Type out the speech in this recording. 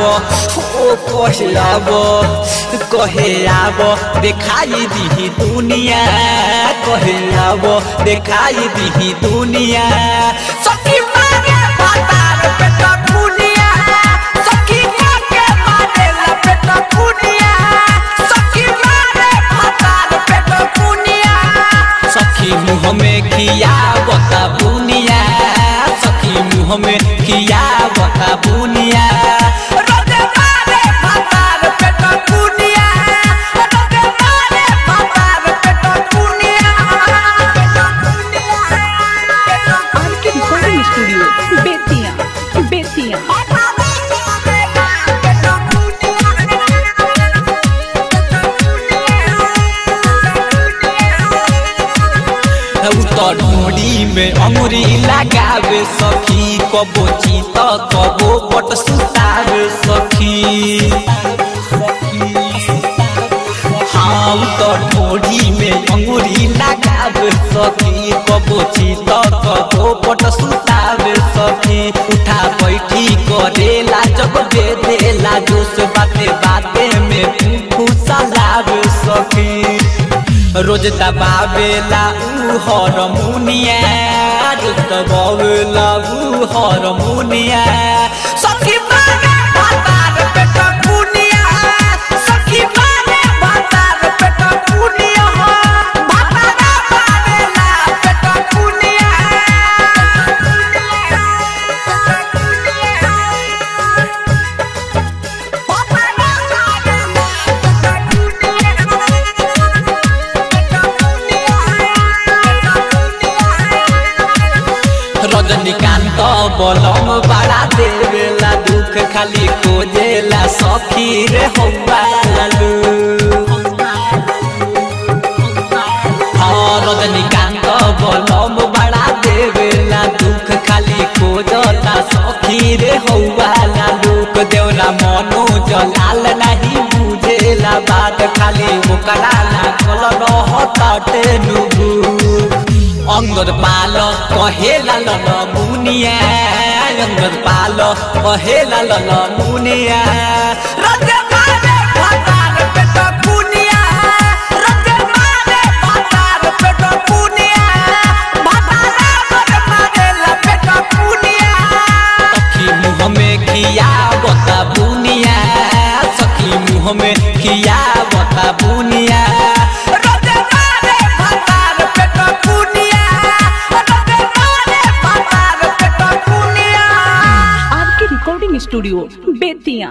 ओ कहे आब देखाई दी दुनिया, कहे आब देखाई दी दुनिया। सखी मारे भातार पेट पुनिया, सखी के मारे ला पेट पुनिया, सखी मारे भातार पेट पुनिया। सखी मुँह में खिया बता बुनिया, सखी मुँह में खिया बता बुनिया। ढोड़ी में अंगुरी लगावे सखी, कबो चीत कबो पट सुतावे सखी। हाँ तो ढोड़ी में अंगुरी लगावे सखी, कबो चीत कबो पट सुतावे सखी। उठा बैठी करेला जब दे देला जोश, बाते बाते में फुसलावे सखी। रोज दबावेला ऊ हारमोनिया, रोज दबावेला ऊ हारमोनिया। सखी मारे भातार पेट पुनिया, सखी मारे भातार पेट पुनिया, भातार मारेला पेट पुनिया। रजनीकांत बलम बड़ा देवेला दुख, खाली खोजेला सखी रे हौवा लालू। हाँ रजनीकांत बलम बड़ा देवेला दुख, खाली खोजता सखी रे हौवा लालू। देवरा मनो जलाल नहीं बुझेला बात, खाली ओकरा लागल रहताटे नुबू। अंगद पाल कहेला लन मुनिया, अंगद पाल कहेला लन मुनिया। रज मारे भातार पेट पुनिया, रज मारे भातार पेट पुनिया, भातार मारेला पेट पुनिया। सखी मुँह में खिया बता बुनिया, सखी मुँह में खिया बता बुनिया। स्टूडियो बेतिया।